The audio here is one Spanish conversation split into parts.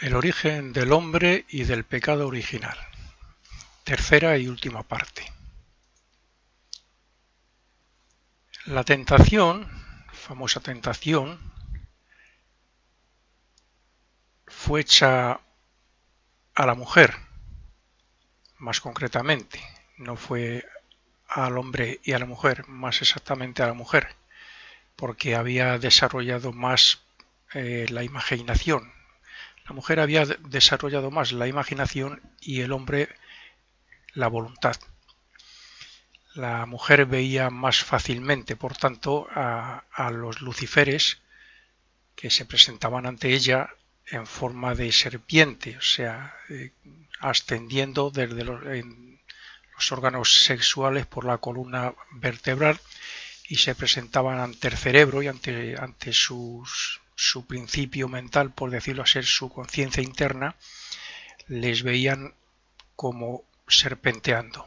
El origen del hombre y del pecado original. Tercera y última parte. La tentación, famosa tentación, fue hecha a la mujer, más concretamente. No fue al hombre y a la mujer, más exactamente a la mujer, porque había desarrollado más la imaginación. La mujer había desarrollado más la imaginación y el hombre la voluntad. La mujer veía más fácilmente, por tanto, a los luciferes que se presentaban ante ella en forma de serpiente, o sea, ascendiendo desde los órganos sexuales por la columna vertebral y se presentaban ante el cerebro y ante su principio mental, por decirlo así, su conciencia interna, les veían como serpenteando.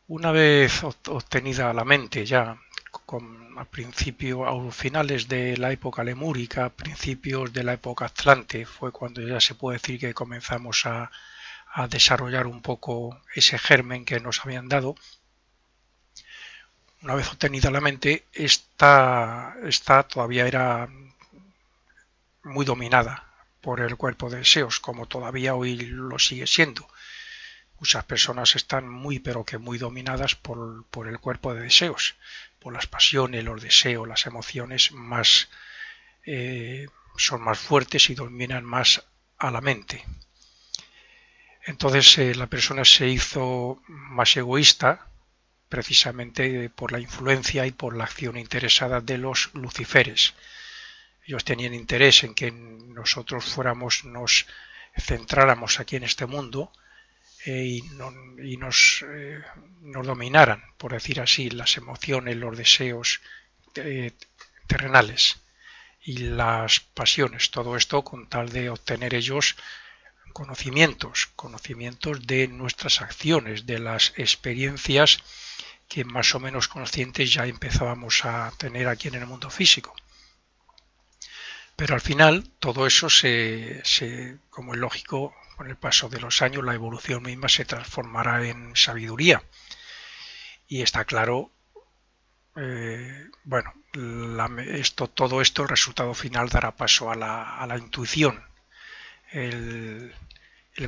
Una vez obtenida la mente ya a finales de la época lemúrica, principios de la época atlante, fue cuando ya se puede decir que comenzamos a desarrollar un poco ese germen que nos habían dado. Una vez obtenida la mente, esta todavía era muy dominada por el cuerpo de deseos, como todavía hoy lo sigue siendo. Muchas personas están muy pero que muy dominadas por el cuerpo de deseos, por las pasiones, los deseos, las emociones son más fuertes y dominan más a la mente. Entonces la persona se hizo más egoísta precisamente por la influencia y por la acción interesada de los luciferes. Ellos tenían interés en que nosotros nos centráramos aquí en este mundo y nos dominaran, por decir así, las emociones, los deseos terrenales y las pasiones. Todo esto con tal de obtener ellos conocimientos de nuestras acciones, de las experiencias que más o menos conscientes ya empezábamos a tener aquí en el mundo físico. Pero al final todo eso como es lógico, con el paso de los años la evolución misma se transformará en sabiduría. Y está claro, todo esto, el resultado final dará paso a la intuición. Del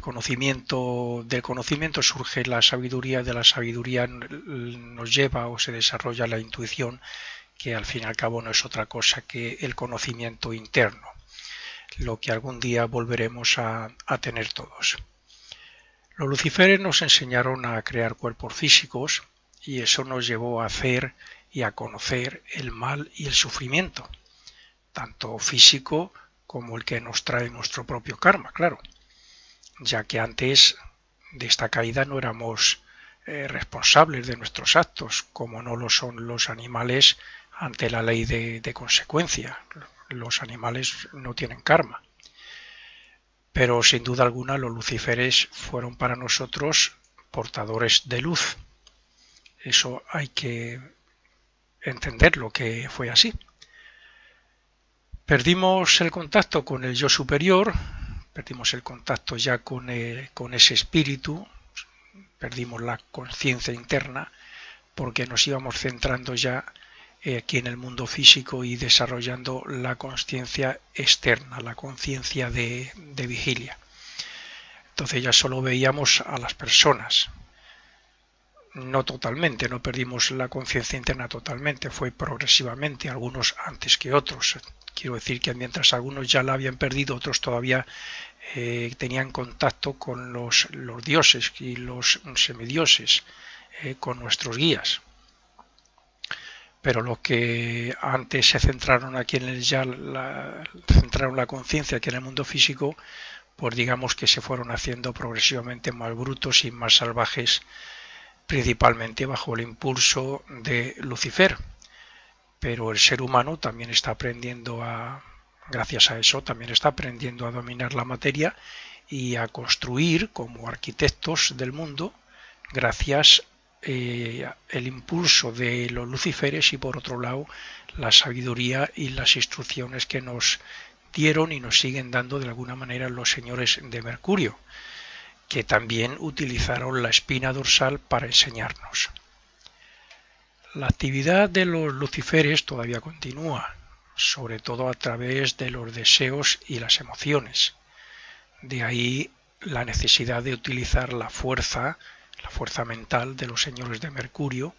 conocimiento surge la sabiduría, de la sabiduría nos lleva o se desarrolla la intuición, que al fin y al cabo no es otra cosa que el conocimiento interno, lo que algún día volveremos a tener todos. Los luciferes nos enseñaron a crear cuerpos físicos y eso nos llevó a hacer y a conocer el mal y el sufrimiento, tanto físico como el que nos trae nuestro propio karma, claro, ya que antes de esta caída no éramos responsables de nuestros actos, como no lo son los animales ante la ley de consecuencia. Los animales no tienen karma. Pero sin duda alguna los luciferes fueron para nosotros portadores de luz. Eso hay que entenderlo, que fue así. Perdimos el contacto con el yo superior, perdimos el contacto ya con ese espíritu, perdimos la conciencia interna porque nos íbamos centrando ya aquí en el mundo físico y desarrollando la conciencia externa, la conciencia de vigilia. Entonces ya solo veíamos a las personas. No totalmente, no perdimos la conciencia interna totalmente, fue progresivamente, algunos antes que otros. Quiero decir que mientras algunos ya la habían perdido, otros todavía tenían contacto con los dioses y los semidioses, con nuestros guías. Pero los que antes se centraron aquí en centraron la conciencia aquí en el mundo físico, pues digamos que se fueron haciendo progresivamente más brutos y más salvajes, principalmente bajo el impulso de Lucifer. Pero el ser humano también está aprendiendo gracias a eso, también está aprendiendo a dominar la materia y a construir como arquitectos del mundo, gracias el impulso de los luciferes y por otro lado la sabiduría y las instrucciones que nos dieron y nos siguen dando de alguna manera los señores de Mercurio, que también utilizaron la espina dorsal para enseñarnos. La actividad de los luciferes todavía continúa, sobre todo a través de los deseos y las emociones. De ahí la necesidad de utilizar la fuerza mental de los señores de Mercurio,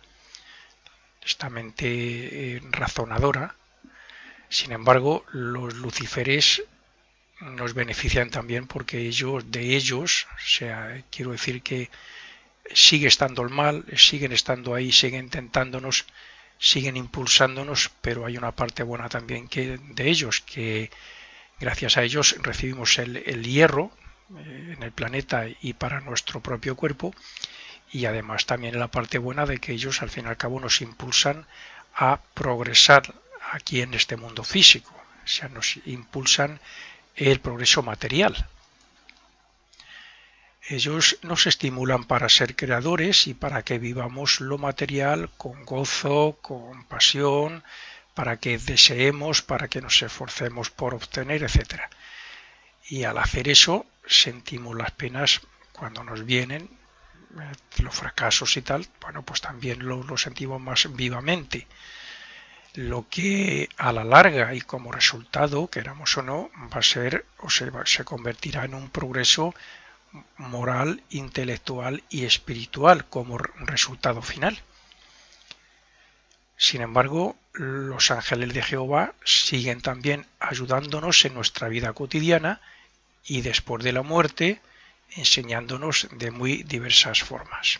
esta mente razonadora. Sin embargo, los luciferes nos benefician también porque de ellos, o sea, quiero decir que sigue estando el mal, siguen estando ahí, siguen tentándonos, siguen impulsándonos, pero hay una parte buena también de ellos, que gracias a ellos recibimos el hierro en el planeta y para nuestro propio cuerpo, y además también la parte buena de que ellos al fin y al cabo nos impulsan a progresar aquí en este mundo físico, o sea, nos impulsan el progreso material. Ellos nos estimulan para ser creadores y para que vivamos lo material con gozo, con pasión, para que deseemos, para que nos esforcemos por obtener, etc. Y al hacer eso sentimos las penas cuando nos vienen, los fracasos y tal, bueno, pues también lo sentimos más vivamente. Lo que a la larga y como resultado, queramos o no, va a ser o se convertirá en un progreso moral, intelectual y espiritual como resultado final. Sin embargo, los ángeles de Jehová siguen también ayudándonos en nuestra vida cotidiana y después de la muerte enseñándonos de muy diversas formas.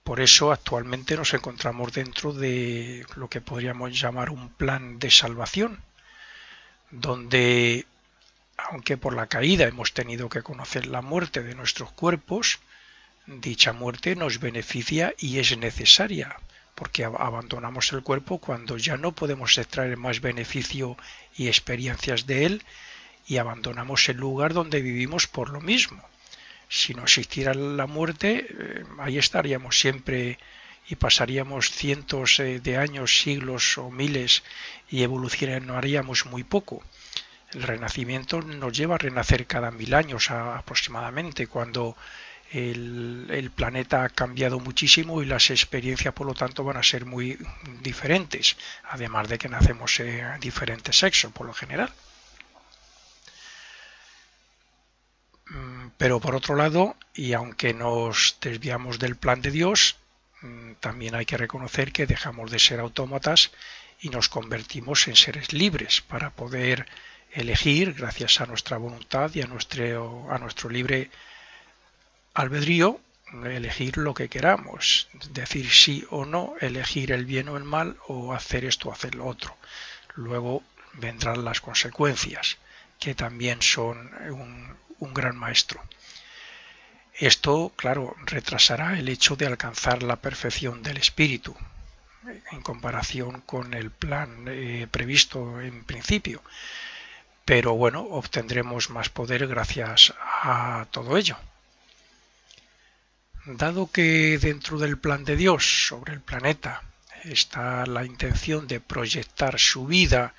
Por eso actualmente nos encontramos dentro de lo que podríamos llamar un plan de salvación, donde aunque por la caída hemos tenido que conocer la muerte de nuestros cuerpos, dicha muerte nos beneficia y es necesaria, porque abandonamos el cuerpo cuando ya no podemos extraer más beneficio y experiencias de él, y abandonamos el lugar donde vivimos por lo mismo. Si no existiera la muerte, ahí estaríamos siempre y pasaríamos cientos de años, siglos o miles y evolucionaríamos muy poco. El renacimiento nos lleva a renacer cada 1000 años aproximadamente, cuando el planeta ha cambiado muchísimo y las experiencias por lo tanto van a ser muy diferentes, además de que nacemos diferentes sexos por lo general. Pero por otro lado, y aunque nos desviamos del plan de Dios, también hay que reconocer que dejamos de ser autómatas y nos convertimos en seres libres para poder elegir, gracias a nuestra voluntad y a nuestro libre albedrío, elegir lo que queramos, decir sí o no, elegir el bien o el mal, o hacer esto o hacer lo otro. Luego vendrán las consecuencias, que también son un gran maestro. Esto, claro, retrasará el hecho de alcanzar la perfección del espíritu en comparación con el plan previsto en principio. Pero bueno, obtendremos más poder gracias a todo ello. Dado que dentro del plan de Dios sobre el planeta está la intención de proyectar su vida,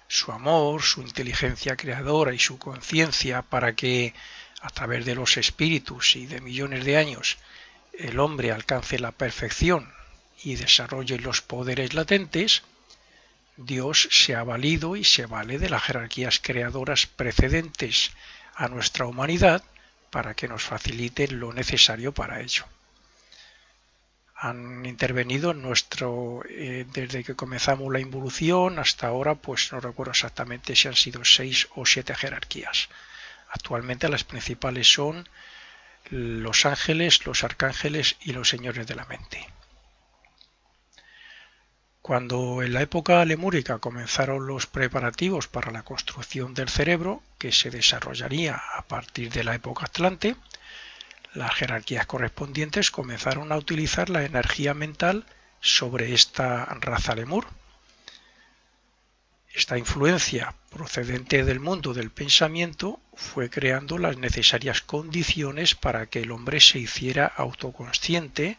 su amor, su inteligencia creadora y su conciencia para que a través de los espíritus y de millones de años el hombre alcance la perfección y desarrolle los poderes latentes, Dios se ha valido y se vale de las jerarquías creadoras precedentes a nuestra humanidad para que nos faciliten lo necesario para ello. Han intervenido desde que comenzamos la involución hasta ahora, pues no recuerdo exactamente si han sido 6 o 7 jerarquías. Actualmente las principales son los ángeles, los arcángeles y los señores de la mente. Cuando en la época lemúrica comenzaron los preparativos para la construcción del cerebro, que se desarrollaría a partir de la época Atlante, las jerarquías correspondientes comenzaron a utilizar la energía mental sobre esta raza lemur. Esta influencia procedente del mundo del pensamiento fue creando las necesarias condiciones para que el hombre se hiciera autoconsciente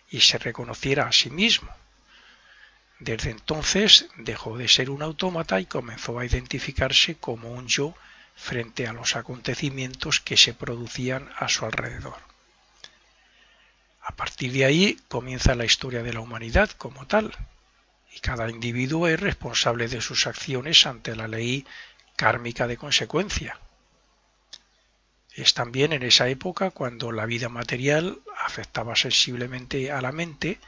y se reconociera a sí mismo. Desde entonces dejó de ser un autómata y comenzó a identificarse como un yo frente a los acontecimientos que se producían a su alrededor. A partir de ahí comienza la historia de la humanidad como tal, y cada individuo es responsable de sus acciones ante la ley kármica de consecuencia. Es también en esa época cuando la vida material afectaba sensiblemente a la mente,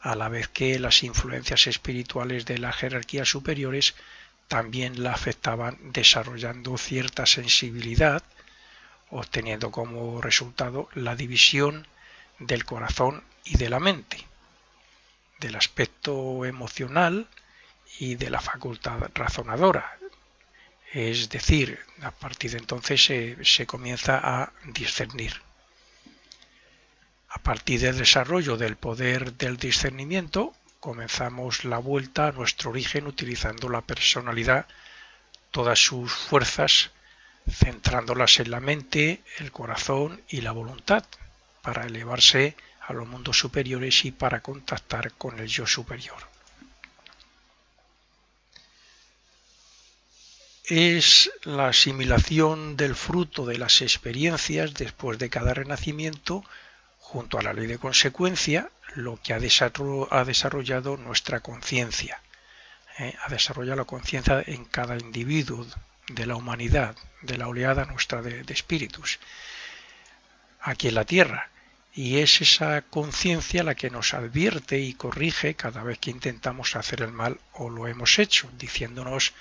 a la vez que las influencias espirituales de las jerarquías superiores también la afectaban, desarrollando cierta sensibilidad, obteniendo como resultado la división del corazón y de la mente, del aspecto emocional y de la facultad razonadora. Es decir, a partir de entonces se comienza a discernir. A partir del desarrollo del poder del discernimiento, comenzamos la vuelta a nuestro origen utilizando la personalidad, todas sus fuerzas, centrándolas en la mente, el corazón y la voluntad, para elevarse a los mundos superiores y para contactar con el yo superior. Es la asimilación del fruto de las experiencias después de cada renacimiento, junto a la ley de consecuencia, lo que ha desarrollado nuestra conciencia. Ha desarrollado la conciencia en cada individuo de la humanidad, de la oleada nuestra de espíritus, aquí en la Tierra. Y es esa conciencia la que nos advierte y corrige cada vez que intentamos hacer el mal o lo hemos hecho, diciéndonos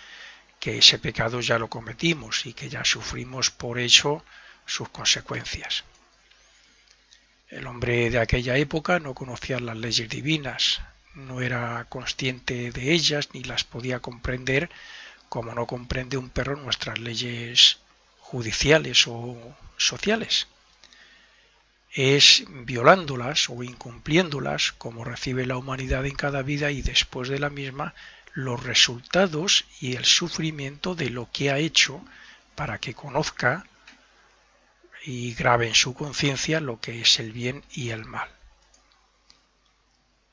que ese pecado ya lo cometimos y que ya sufrimos por ello sus consecuencias. El hombre de aquella época no conocía las leyes divinas, no era consciente de ellas ni las podía comprender, como no comprende un perro nuestras leyes judiciales o sociales. Es violándolas o incumpliéndolas como recibe la humanidad en cada vida y después de la misma los resultados y el sufrimiento de lo que ha hecho para que conozca y grabe en su conciencia lo que es el bien y el mal.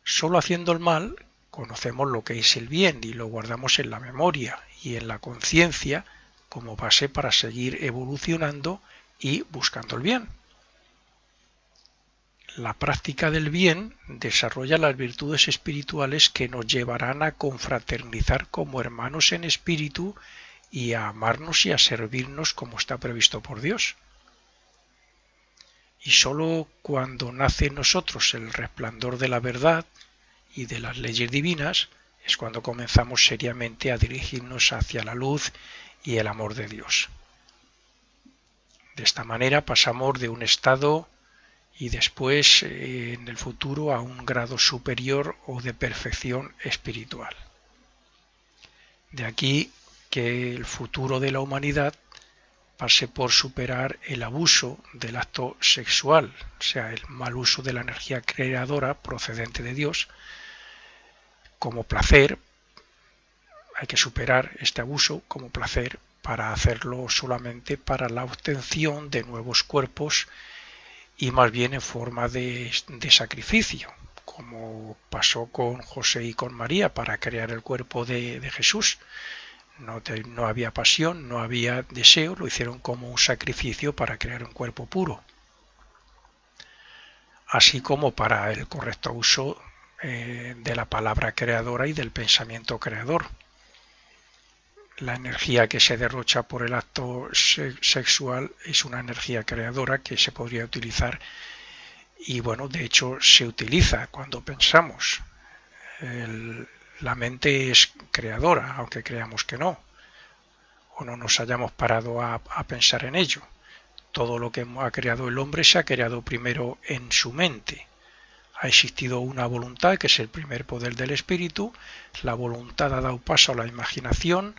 Solo haciendo el mal conocemos lo que es el bien y lo guardamos en la memoria y en la conciencia como base para seguir evolucionando y buscando el bien. La práctica del bien desarrolla las virtudes espirituales que nos llevarán a confraternizar como hermanos en espíritu y a amarnos y a servirnos como está previsto por Dios. Y sólo cuando nace en nosotros el resplandor de la verdad y de las leyes divinas es cuando comenzamos seriamente a dirigirnos hacia la luz y el amor de Dios. De esta manera pasamos de un estado y después en el futuro a un grado superior o de perfección espiritual. De aquí que el futuro de la humanidad pase por superar el abuso del acto sexual, o sea, el mal uso de la energía creadora procedente de Dios, como placer. Hay que superar este abuso como placer para hacerlo solamente para la obtención de nuevos cuerpos y más bien en forma de sacrificio, como pasó con José y con María para crear el cuerpo de Jesús. No había pasión, no había deseo, lo hicieron como un sacrificio para crear un cuerpo puro. Así como para el correcto uso de la palabra creadora y del pensamiento creador. La energía que se derrocha por el acto sexual es una energía creadora que se podría utilizar y bueno, de hecho se utiliza cuando pensamos. La mente es creadora, aunque creamos que no, o no nos hayamos parado a pensar en ello. Todo lo que ha creado el hombre se ha creado primero en su mente. Ha existido una voluntad, que es el primer poder del espíritu. La voluntad ha dado paso a la imaginación,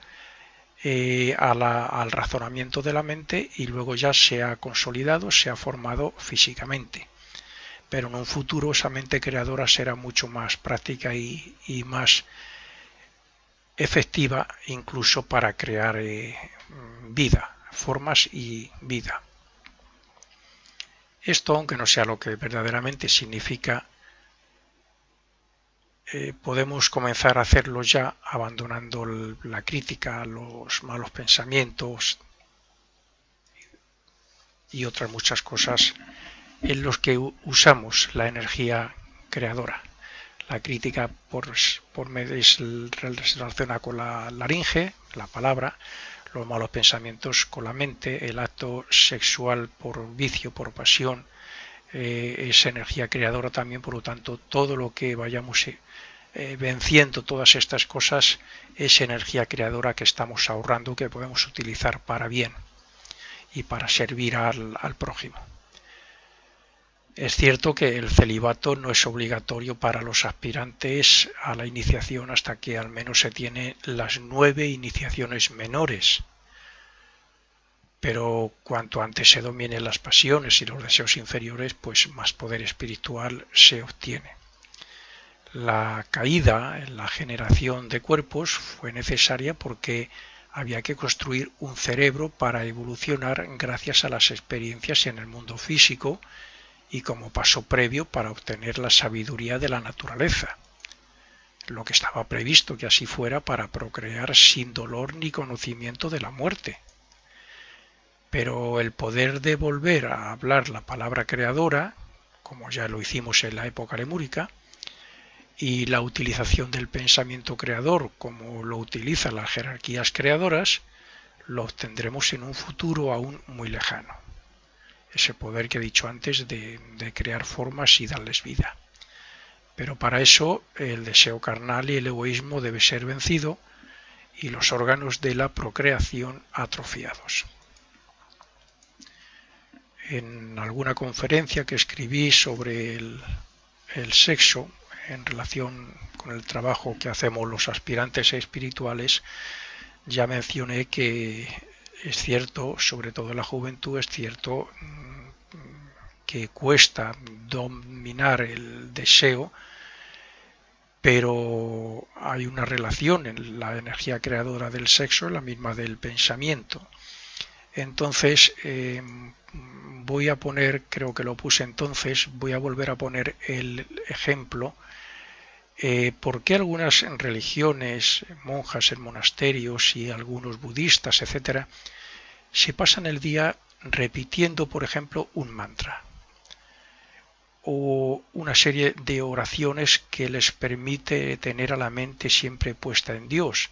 al razonamiento de la mente y luego ya se ha consolidado, se ha formado físicamente. Pero en un futuro esa mente creadora será mucho más práctica y más efectiva incluso para crear vida, formas y vida. Esto, aunque no sea lo que verdaderamente significa podemos comenzar a hacerlo ya abandonando la crítica, los malos pensamientos y otras muchas cosas en los que usamos la energía creadora. La crítica se relaciona con la laringe, la palabra, los malos pensamientos con la mente, el acto sexual por vicio, por pasión, es energía creadora también. Por lo tanto, todo lo que vayamos venciendo, todas estas cosas, es energía creadora que estamos ahorrando, que podemos utilizar para bien y para servir al prójimo. Es cierto que el celibato no es obligatorio para los aspirantes a la iniciación hasta que al menos se tienen las 9 iniciaciones menores. Pero cuanto antes se dominen las pasiones y los deseos inferiores, pues más poder espiritual se obtiene. La caída en la generación de cuerpos fue necesaria porque había que construir un cerebro para evolucionar gracias a las experiencias en el mundo físico y como paso previo para obtener la sabiduría de la naturaleza, lo que estaba previsto que así fuera para procrear sin dolor ni conocimiento de la muerte. Pero el poder de volver a hablar la palabra creadora, como ya lo hicimos en la época lemúrica, y la utilización del pensamiento creador como lo utilizan las jerarquías creadoras, lo obtendremos en un futuro aún muy lejano. Ese poder que he dicho antes de crear formas y darles vida. Pero para eso el deseo carnal y el egoísmo debe ser vencido y los órganos de la procreación atrofiados. En alguna conferencia que escribí sobre el sexo en relación con el trabajo que hacemos los aspirantes espirituales, ya mencioné que es cierto, sobre todo en la juventud, es cierto que cuesta dominar el deseo, pero hay una relación en la energía creadora del sexo, la misma del pensamiento. Entonces, voy a poner, creo que lo puse entonces, voy a volver a poner el ejemplo. ¿Por qué algunas religiones, monjas en monasterios y algunos budistas, etcétera, se pasan el día repitiendo, por ejemplo, un mantra o una serie de oraciones que les permite tener a la mente siempre puesta en Dios,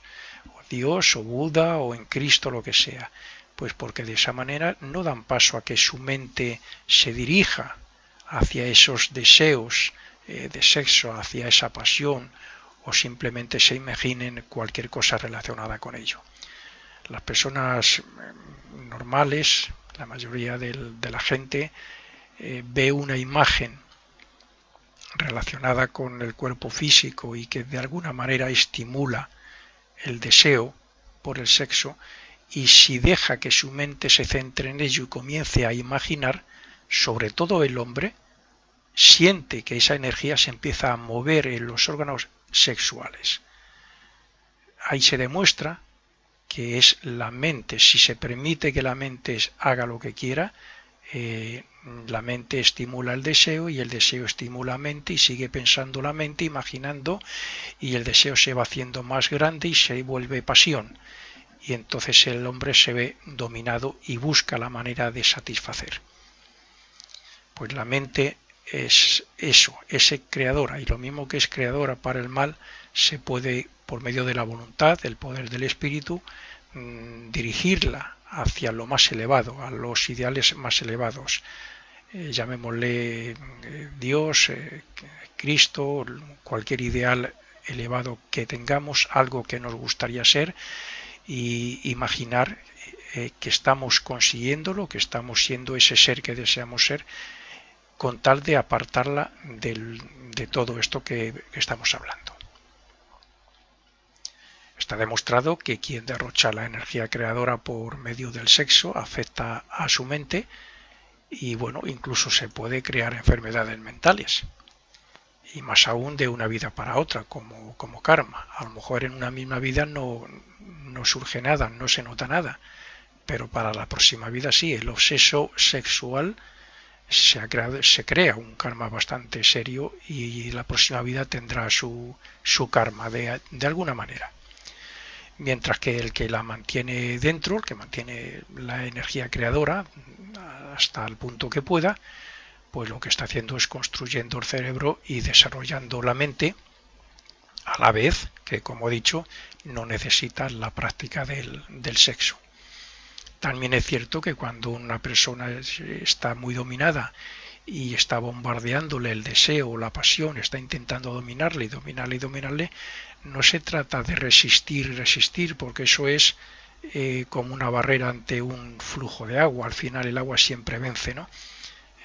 o Buda, o en Cristo, lo que sea? Pues porque de esa manera no dan paso a que su mente se dirija hacia esos deseos de sexo, hacia esa pasión, o simplemente se imaginen cualquier cosa relacionada con ello. Las personas normales, la mayoría de la gente, ve una imagen relacionada con el cuerpo físico y que de alguna manera estimula el deseo por el sexo, y si deja que su mente se centre en ello y comience a imaginar, sobre todo el hombre, siente que esa energía se empieza a mover en los órganos sexuales. Ahí se demuestra que es la mente. Si se permite que la mente haga lo que quiera, la mente estimula el deseo y el deseo estimula la mente y sigue pensando la mente, imaginando, y el deseo se va haciendo más grande y se vuelve pasión. Y entonces el hombre se ve dominado y busca la manera de satisfacer. Pues la mente es eso, es creadora, y lo mismo que es creadora para el mal, se puede, por medio de la voluntad, el poder del espíritu, dirigirla hacia lo más elevado, a los ideales más elevados. Llamémosle Dios, Cristo, cualquier ideal elevado que tengamos, algo que nos gustaría ser, y imaginar que estamos consiguiéndolo, que estamos siendo ese ser que deseamos ser, con tal de apartarla de todo esto que estamos hablando. Está demostrado que quien derrocha la energía creadora por medio del sexo afecta a su mente y, bueno, incluso se puede crear enfermedades mentales. Y más aún de una vida para otra, como karma. A lo mejor en una misma vida no surge nada, no se nota nada, pero para la próxima vida sí. El obseso sexual se crea un karma bastante serio y la próxima vida tendrá su karma de alguna manera. Mientras que el que la mantiene dentro, el que mantiene la energía creadora hasta el punto que pueda, pues lo que está haciendo es construyendo el cerebro y desarrollando la mente, a la vez que, como he dicho, no necesita la práctica del sexo. También es cierto que cuando una persona está muy dominada y está bombardeándole el deseo o la pasión, está intentando dominarle y dominarle y dominarle, no se trata de resistir y resistir, porque eso es como una barrera ante un flujo de agua. Al final el agua siempre vence, ¿no?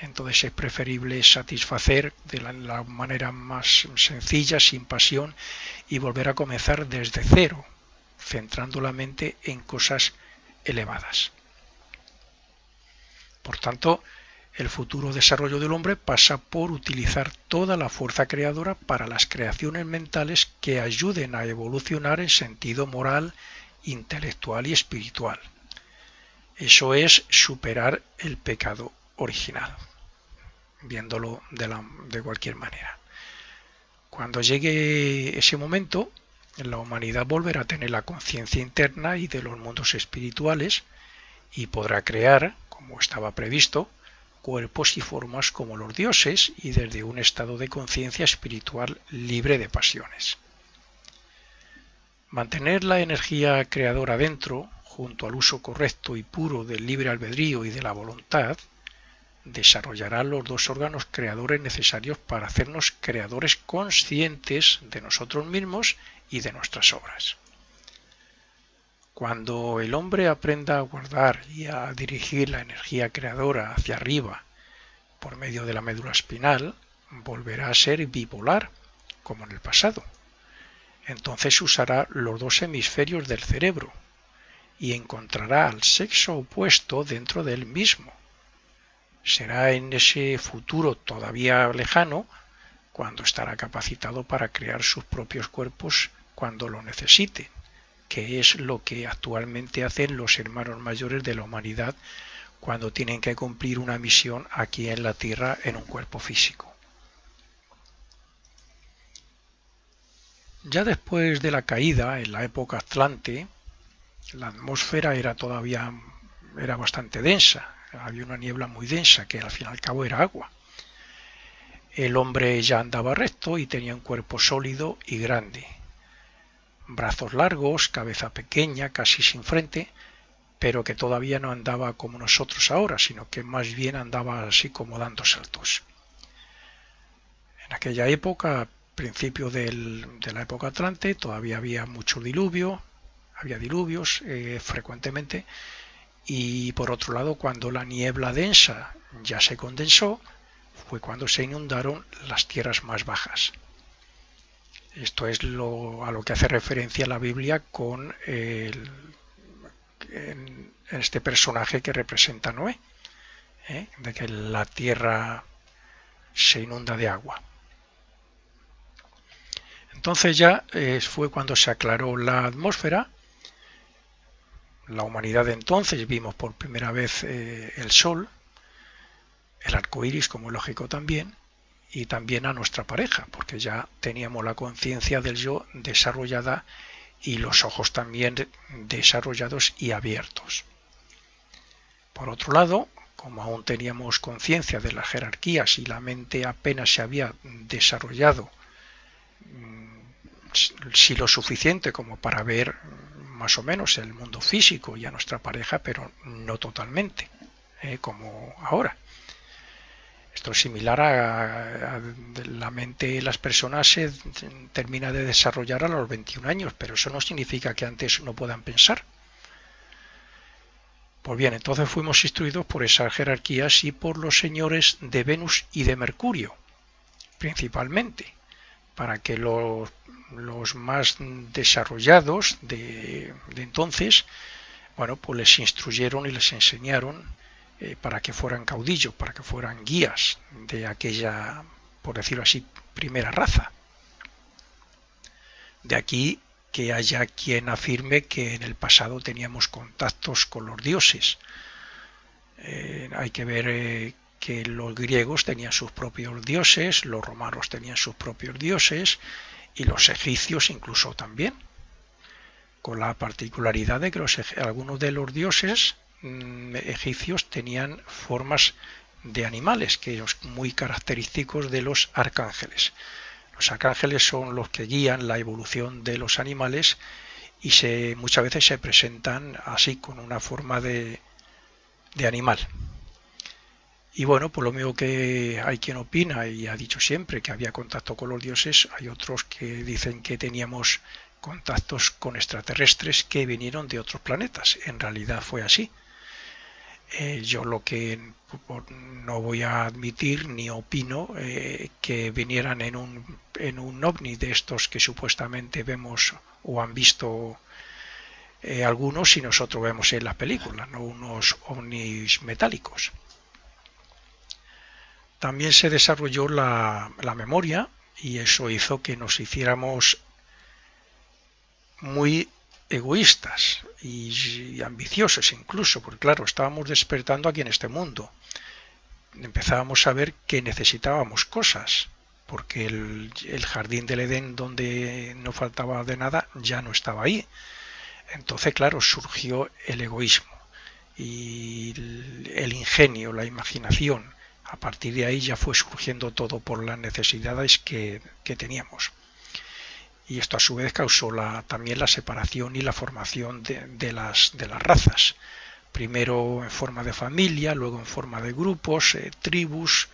Entonces es preferible satisfacer de la manera más sencilla, sin pasión, y volver a comenzar desde cero, centrando la mente en cosas elevadas. Por tanto, el futuro desarrollo del hombre pasa por utilizar toda la fuerza creadora para las creaciones mentales que ayuden a evolucionar en sentido moral, intelectual y espiritual. Eso es superar el pecado original, viéndolo de cualquier manera. Cuando llegue ese momento, la humanidad volverá a tener la conciencia interna y de los mundos espirituales y podrá crear, como estaba previsto, cuerpos y formas como los dioses y desde un estado de conciencia espiritual libre de pasiones. Mantener la energía creadora dentro, junto al uso correcto y puro del libre albedrío y de la voluntad, desarrollará los dos órganos creadores necesarios para hacernos creadores conscientes de nosotros mismos y de nuestras obras. Cuando el hombre aprenda a guardar y a dirigir la energía creadora hacia arriba por medio de la médula espinal, volverá a ser bipolar, como en el pasado. Entonces usará los dos hemisferios del cerebro y encontrará al sexo opuesto dentro de él mismo. Será en ese futuro todavía lejano cuando estará capacitado para crear sus propios cuerpos cuando lo necesite, que es lo que actualmente hacen los hermanos mayores de la humanidad cuando tienen que cumplir una misión aquí en la Tierra en un cuerpo físico. Ya después de la caída, en la época Atlante, la atmósfera era bastante densa, había una niebla muy densa que al fin y al cabo era agua. El hombre ya andaba recto y tenía un cuerpo sólido y grande. Brazos largos, cabeza pequeña, casi sin frente, pero que todavía no andaba como nosotros ahora, sino que más bien andaba así como dando saltos. En aquella época, principio de la época Atlante, todavía había mucho diluvio, había diluvios frecuentemente, y por otro lado, cuando la niebla densa ya se condensó, fue cuando se inundaron las tierras más bajas. Esto es a lo que hace referencia la Biblia con en este personaje que representa a Noé, de que la tierra se inunda de agua. Entonces ya fue cuando se aclaró la atmósfera. La humanidad de entonces vimos por primera vez el sol, el arco iris como es lógico también, y también a nuestra pareja, porque ya teníamos la conciencia del yo desarrollada y los ojos también desarrollados y abiertos. Por otro lado, como aún teníamos conciencia de las jerarquías y la mente apenas se había desarrollado si lo suficiente como para ver más o menos el mundo físico y a nuestra pareja, pero no totalmente, como ahora. Esto es similar a la mente de las personas se termina de desarrollar a los 21 años, pero eso no significa que antes no puedan pensar. Pues bien, entonces fuimos instruidos por esas jerarquías y por los señores de Venus y de Mercurio, principalmente, para que los más desarrollados de entonces, bueno, pues les instruyeron y les enseñaron para que fueran caudillos, para que fueran guías de aquella, por decirlo así, primera raza. De aquí que haya quien afirme que en el pasado teníamos contactos con los dioses. Hay que ver que los griegos tenían sus propios dioses, los romanos tenían sus propios dioses y los egipcios incluso también, con la particularidad de que algunos de los dioses egipcios tenían formas de animales, que es muy característicos de los arcángeles. Los arcángeles son los que guían la evolución de los animales y muchas veces se presentan así, con una forma de animal. Y bueno, por lo mismo que hay quien opina y ha dicho siempre que había contacto con los dioses, hay otros que dicen que teníamos contactos con extraterrestres que vinieron de otros planetas. En realidad fue así. Yo lo que no voy a admitir ni opino que vinieran en un ovni de estos que supuestamente vemos o han visto algunos, si nosotros vemos en las películas, no unos ovnis metálicos. También se desarrolló la memoria y eso hizo que nos hiciéramos muy egoístas y ambiciosos incluso, porque claro, estábamos despertando aquí en este mundo. Empezábamos a ver que necesitábamos cosas, porque el jardín del Edén, donde no faltaba de nada, ya no estaba ahí. Entonces, claro, surgió el egoísmo y el ingenio, la imaginación. A partir de ahí ya fue surgiendo todo por las necesidades que teníamos. Y esto a su vez causó también la separación y la formación de las razas. Primero en forma de familia, luego en forma de grupos, tribus,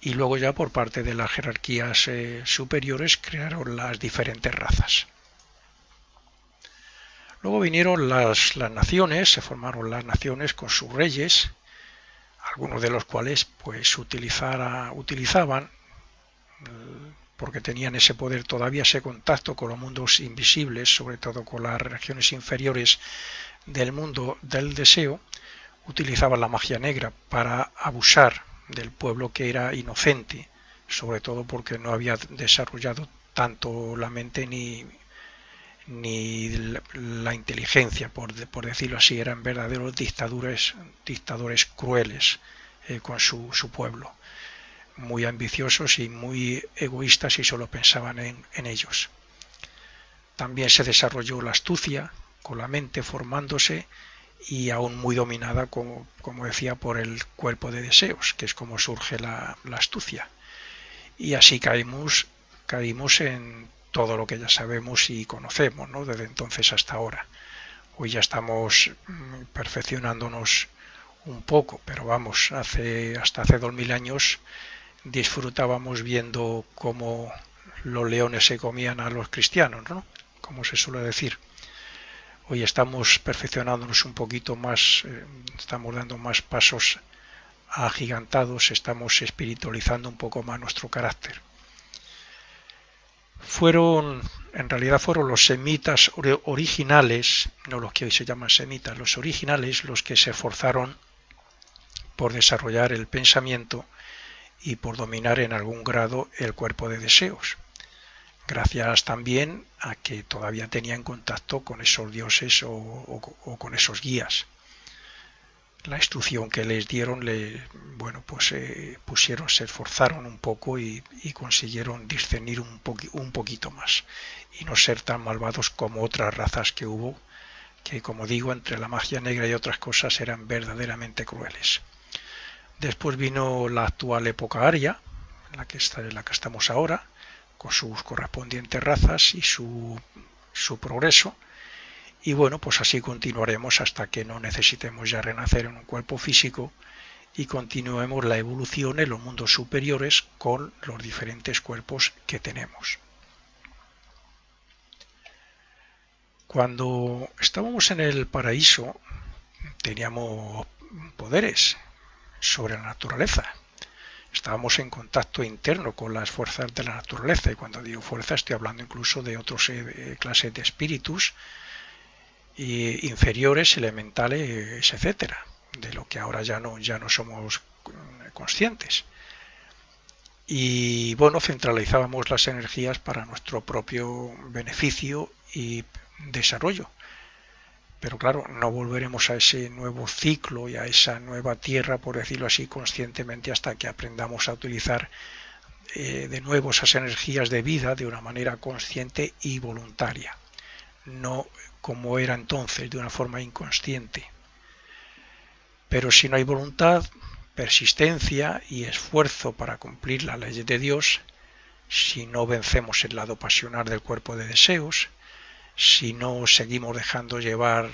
y luego ya por parte de las jerarquías superiores crearon las diferentes razas. Luego vinieron las naciones, se formaron las naciones con sus reyes, algunos de los cuales pues utilizaban, porque tenían ese poder todavía, ese contacto con los mundos invisibles, sobre todo con las regiones inferiores del mundo del deseo, utilizaban la magia negra para abusar del pueblo que era inocente, sobre todo porque no había desarrollado tanto la mente ni la inteligencia, por decirlo así. Eran verdaderos dictadores crueles con su pueblo, muy ambiciosos y muy egoístas y solo pensaban en ellos. También se desarrolló la astucia, con la mente formándose y aún muy dominada, como decía, por el cuerpo de deseos, que es como surge la astucia. Y así caímos en todo lo que ya sabemos y conocemos, ¿no?, desde entonces hasta ahora. Hoy ya estamos perfeccionándonos un poco, pero vamos, hasta hace 2000 años disfrutábamos viendo cómo los leones se comían a los cristianos, ¿no?, como se suele decir. Hoy estamos perfeccionándonos un poquito más, estamos dando más pasos agigantados, estamos espiritualizando un poco más nuestro carácter. En realidad fueron los semitas originales, no los que hoy se llaman semitas, los originales, los que se esforzaron por desarrollar el pensamiento y por dominar en algún grado el cuerpo de deseos, gracias también a que todavía tenían contacto con esos dioses o con esos guías. La instrucción que les dieron, se esforzaron un poco y consiguieron discernir un poquito más y no ser tan malvados como otras razas que hubo, que, como digo, entre la magia negra y otras cosas eran verdaderamente crueles. Después vino la actual época aria, en la que estamos ahora, con sus correspondientes razas y su progreso. Y bueno, pues así continuaremos hasta que no necesitemos ya renacer en un cuerpo físico y continuemos la evolución en los mundos superiores con los diferentes cuerpos que tenemos. Cuando estábamos en el paraíso teníamos poderes sobre la naturaleza. Estábamos en contacto interno con las fuerzas de la naturaleza, y cuando digo fuerza estoy hablando incluso de otras clases de espíritus inferiores, elementales, etcétera, de lo que ahora ya no somos conscientes. Y bueno, centralizábamos las energías para nuestro propio beneficio y desarrollo. Pero claro, no volveremos a ese nuevo ciclo y a esa nueva tierra, por decirlo así, conscientemente hasta que aprendamos a utilizar de nuevo esas energías de vida de una manera consciente y voluntaria, no como era entonces, de una forma inconsciente. Pero si no hay voluntad, persistencia y esfuerzo para cumplir las leyes de Dios, si no vencemos el lado pasional del cuerpo de deseos, si no seguimos dejando llevar,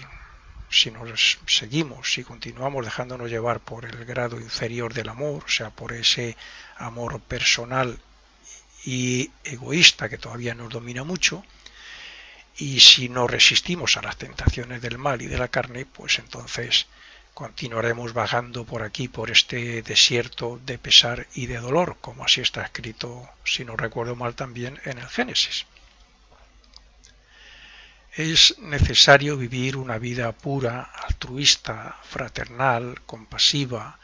si continuamos dejándonos llevar por el grado inferior del amor, o sea, por ese amor personal y egoísta que todavía nos domina mucho, y si no resistimos a las tentaciones del mal y de la carne, pues entonces continuaremos vagando por aquí, por este desierto de pesar y de dolor, como así está escrito, si no recuerdo mal, también en el Génesis. Es necesario vivir una vida pura, altruista, fraternal, compasiva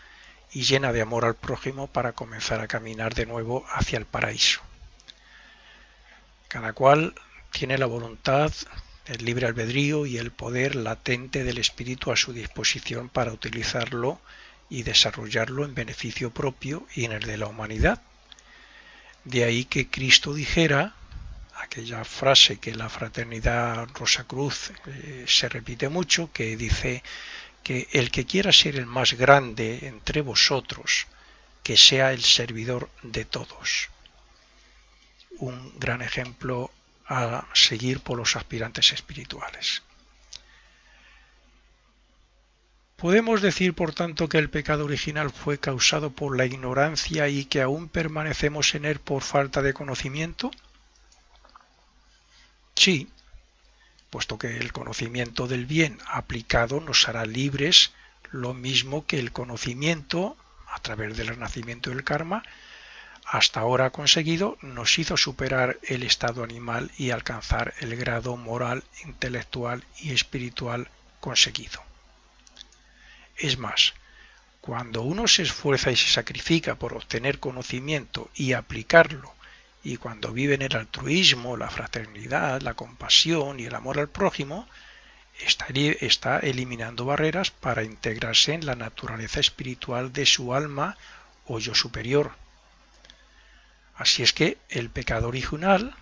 y llena de amor al prójimo para comenzar a caminar de nuevo hacia el paraíso. Cada cual tiene la voluntad, el libre albedrío y el poder latente del espíritu a su disposición para utilizarlo y desarrollarlo en beneficio propio y en el de la humanidad. De ahí que Cristo dijera, aquella frase que la fraternidad Rosacruz se repite mucho, que dice que el que quiera ser el más grande entre vosotros, que sea el servidor de todos. Un gran ejemplo a seguir por los aspirantes espirituales. Podemos decir, por tanto, que el pecado original fue causado por la ignorancia y que aún permanecemos en él por falta de conocimiento. Sí, puesto que el conocimiento del bien aplicado nos hará libres, lo mismo que el conocimiento, a través del renacimiento del karma, hasta ahora conseguido, nos hizo superar el estado animal y alcanzar el grado moral, intelectual y espiritual conseguido. Es más, cuando uno se esfuerza y se sacrifica por obtener conocimiento y aplicarlo, y cuando vive en el altruismo, la fraternidad, la compasión y el amor al prójimo, está eliminando barreras para integrarse en la naturaleza espiritual de su alma o yo superior. Así es que el pecado original,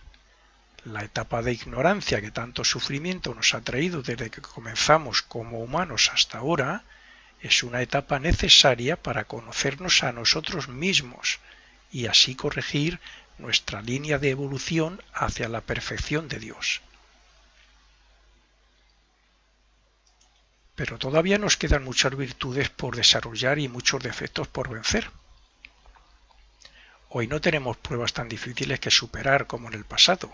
la etapa de ignorancia que tanto sufrimiento nos ha traído desde que comenzamos como humanos hasta ahora, es una etapa necesaria para conocernos a nosotros mismos y así corregir nuestra línea de evolución hacia la perfección de Dios. Pero todavía nos quedan muchas virtudes por desarrollar y muchos defectos por vencer. Hoy no tenemos pruebas tan difíciles que superar como en el pasado.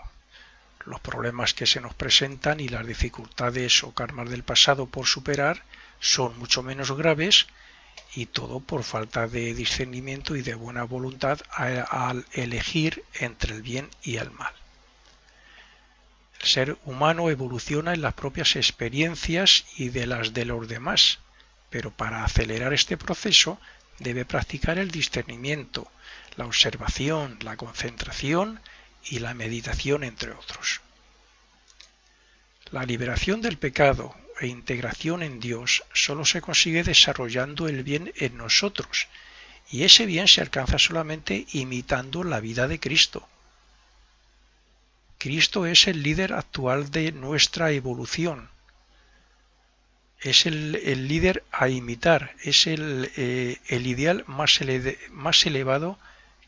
Los problemas que se nos presentan y las dificultades o karmas del pasado por superar son mucho menos graves y todo por falta de discernimiento y de buena voluntad al elegir entre el bien y el mal. El ser humano evoluciona en las propias experiencias y de las de los demás, pero para acelerar este proceso debe practicar el discernimiento, la observación, la concentración y la meditación, entre otros. La liberación del pecado e integración en Dios solo se consigue desarrollando el bien en nosotros, y ese bien se alcanza solamente imitando la vida de Cristo. Cristo es el líder actual de nuestra evolución, es el líder a imitar, es el ideal más elevado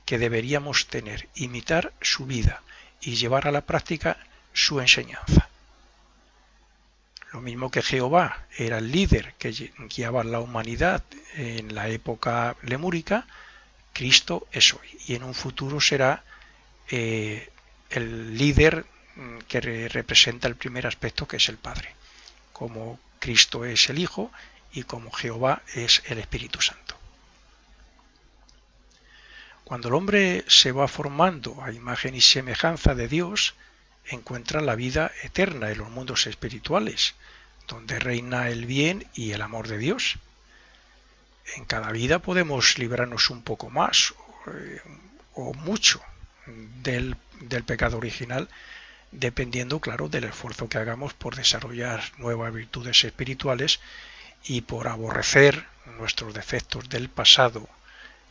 que deberíamos tener, imitar su vida y llevar a la práctica su enseñanza. Lo mismo que Jehová era el líder que guiaba a la humanidad en la época lemúrica, Cristo es hoy y en un futuro será el líder que representa el primer aspecto, que es el Padre, como Cristo es el Hijo y como Jehová es el Espíritu Santo. Cuando el hombre se va formando a imagen y semejanza de Dios, encuentra la vida eterna en los mundos espirituales, donde reina el bien y el amor de Dios. En cada vida podemos librarnos un poco más o mucho del pecado original, dependiendo, claro, del esfuerzo que hagamos por desarrollar nuevas virtudes espirituales y por aborrecer nuestros defectos del pasado,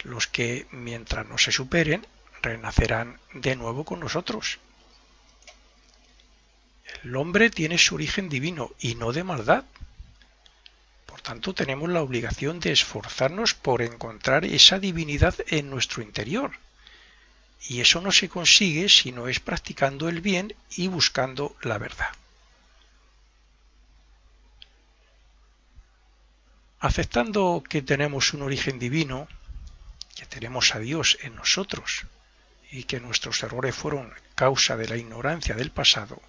los que, mientras no se superen, renacerán de nuevo con nosotros. El hombre tiene su origen divino y no de maldad. Por tanto, tenemos la obligación de esforzarnos por encontrar esa divinidad en nuestro interior. Y eso no se consigue si no es practicando el bien y buscando la verdad. Aceptando que tenemos un origen divino, que tenemos a Dios en nosotros y que nuestros errores fueron causa de la ignorancia del pasado,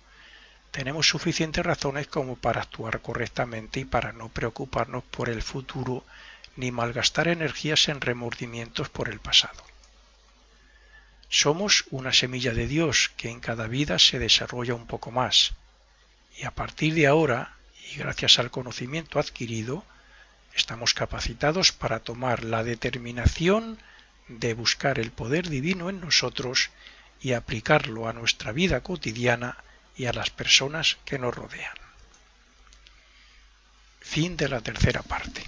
tenemos suficientes razones como para actuar correctamente y para no preocuparnos por el futuro ni malgastar energías en remordimientos por el pasado. Somos una semilla de Dios que en cada vida se desarrolla un poco más, y a partir de ahora, y gracias al conocimiento adquirido, estamos capacitados para tomar la determinación de buscar el poder divino en nosotros y aplicarlo a nuestra vida cotidiana y a las personas que nos rodean. Fin de la tercera parte.